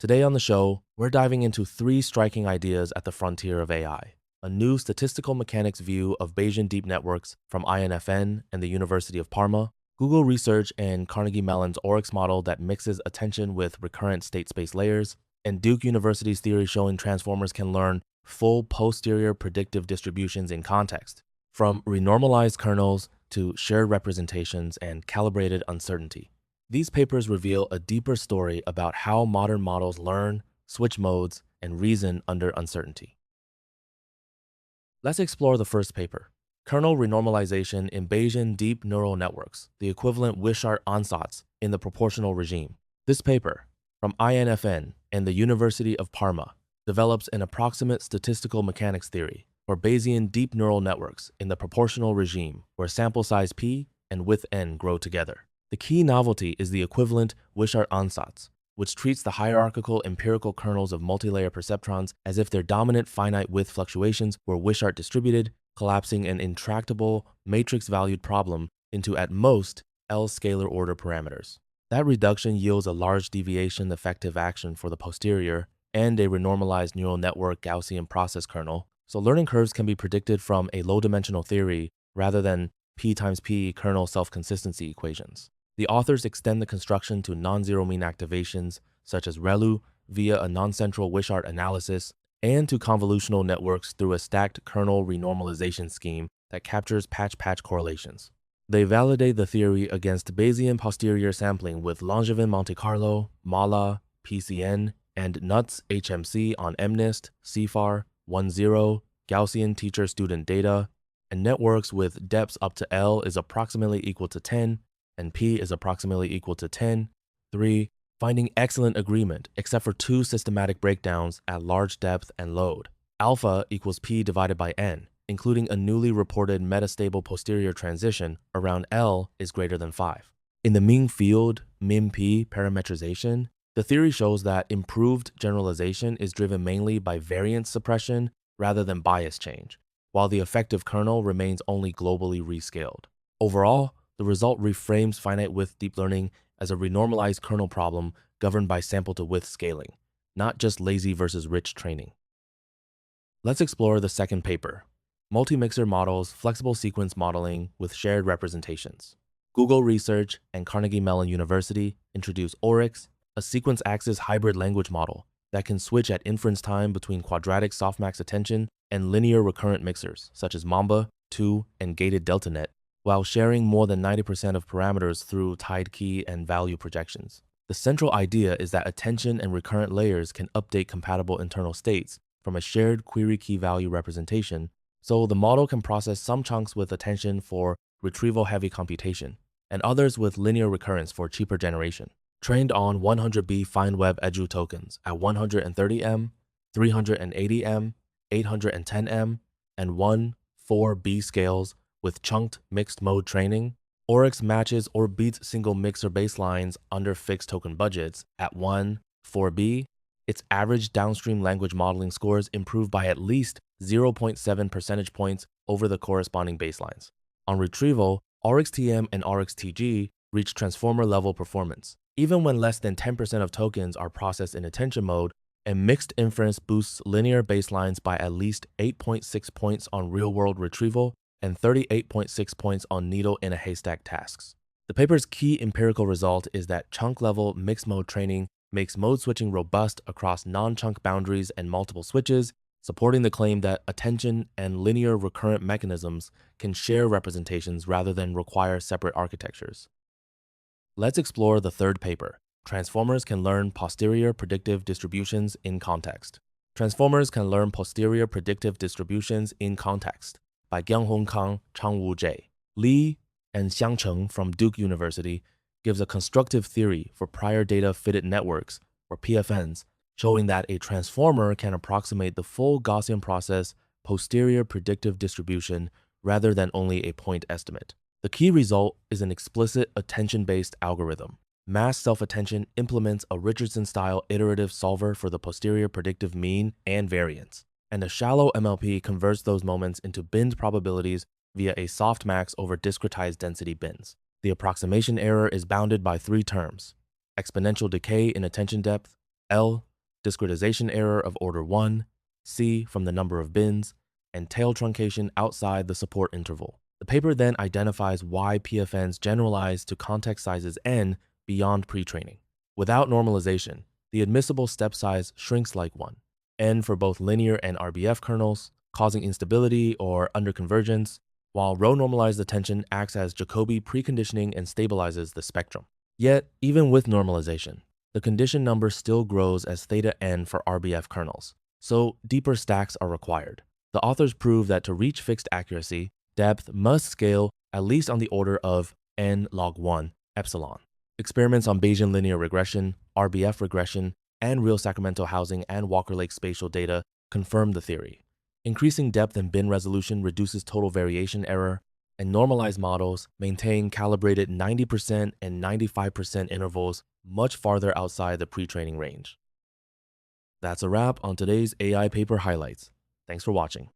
Today on the show, we're diving into three striking ideas at the frontier of AI. A new statistical mechanics view of Bayesian deep networks from INFN and the University of Parma, Google Research and Carnegie Mellon's Oryx model that mixes attention with recurrent state space layers, and Duke University's theory showing transformers can learn full posterior predictive distributions in context, from renormalized kernels to shared representations and calibrated uncertainty. These papers reveal a deeper story about how modern models learn, switch modes, and reason under uncertainty. Let's explore the first paper, Kernel Renormalization in Bayesian Deep Neural Networks, the equivalent Wishart ansatz in the proportional regime. This paper, from INFN and the University of Parma, develops an approximate statistical mechanics theory for Bayesian deep neural networks in the proportional regime where sample size p and width n grow together. The key novelty is the equivalent Wishart ansatz, which treats the hierarchical empirical kernels of multilayer perceptrons as if their dominant finite width fluctuations were Wishart distributed, collapsing an intractable matrix-valued problem into at most L scalar order parameters. That reduction yields a large deviation effective action for the posterior and a renormalized neural network Gaussian process kernel, so learning curves can be predicted from a low-dimensional theory rather than p times p kernel self-consistency equations. The authors extend the construction to non-zero mean activations, such as ReLU, via a non-central Wishart analysis, and to convolutional networks through a stacked kernel renormalization scheme that captures patch-patch correlations. They validate the theory against Bayesian posterior sampling with Langevin Monte Carlo, MALA, PCN, and NUTS HMC on MNIST, CFAR, 1.0, Gaussian teacher-student data, and networks with depths up to L is approximately equal to 10, and P is approximately equal to 10. 3. Finding excellent agreement except for two systematic breakdowns at large depth and load. Alpha equals P divided by N, including a newly reported metastable posterior transition around L is greater than 5. In the mean field, min-P parametrization, the theory shows that improved generalization is driven mainly by variance suppression rather than bias change, while the effective kernel remains only globally rescaled. Overall, the result reframes finite width deep learning as a renormalized kernel problem governed by sample-to-width scaling, not just lazy versus rich training. Let's explore the second paper, Multi-Mixer Models Flexible Sequence Modeling with Shared Representations. Google Research and Carnegie Mellon University introduce Oryx, a sequence axis hybrid language model that can switch at inference time between quadratic softmax attention and linear recurrent mixers, such as Mamba, 2, and gated DeltaNet, while sharing more than 90% of parameters through tied key and value projections. The central idea is that attention and recurrent layers can update compatible internal states from a shared query key value representation, so the model can process some chunks with attention for retrieval-heavy computation, and others with linear recurrence for cheaper generation. Trained on 100B fine-web edu tokens at 130M, 380M, 810M, and 1,4B scales, with chunked mixed-mode training, Oryx matches or beats single mixer baselines under fixed token budgets at 1,4B. Its average downstream language modeling scores improve by at least 0.7 percentage points over the corresponding baselines. On retrieval, OryxTM and OryxTG reach transformer-level performance, even when less than 10% of tokens are processed in attention mode, and mixed inference boosts linear baselines by at least 8.6 points on real-world retrieval and 38.6 points on needle-in-a-haystack tasks. The paper's key empirical result is that chunk-level mixed-mode training makes mode switching robust across non-chunk boundaries and multiple switches, supporting the claim that attention and linear recurrent mechanisms can share representations rather than require separate architectures. Let's explore the third paper, Transformers can learn posterior predictive distributions in context. Transformers can learn posterior predictive distributions in context, by Gyunghong Kang, Changwu Zhe. Li and Xiangcheng from Duke University gives a constructive theory for prior data fitted networks, or PFNs, showing that a transformer can approximate the full Gaussian process posterior predictive distribution rather than only a point estimate. The key result is an explicit attention-based algorithm. Mass self-attention implements a Richardson-style iterative solver for the posterior predictive mean and variance, and a shallow MLP converts those moments into binned probabilities via a softmax over discretized density bins. The approximation error is bounded by three terms: exponential decay in attention depth, L, discretization error of order 1, C from the number of bins, and tail truncation outside the support interval. The paper then identifies why PFNs generalize to context sizes n beyond pre-training. Without normalization, the admissible step size shrinks like 1, n for both linear and RBF kernels, causing instability or underconvergence, while row-normalized attention acts as Jacobi preconditioning and stabilizes the spectrum. Yet, even with normalization, the condition number still grows as theta n for RBF kernels, so deeper stacks are required. The authors prove that to reach fixed accuracy, depth must scale at least on the order of n log 1 epsilon. Experiments on Bayesian linear regression, RBF regression, and real Sacramento housing and Walker Lake spatial data confirm the theory. Increasing depth and bin resolution reduces total variation error, and normalized models maintain calibrated 90% and 95% intervals much farther outside the pre-training range. That's a wrap on today's AI paper highlights. Thanks for watching.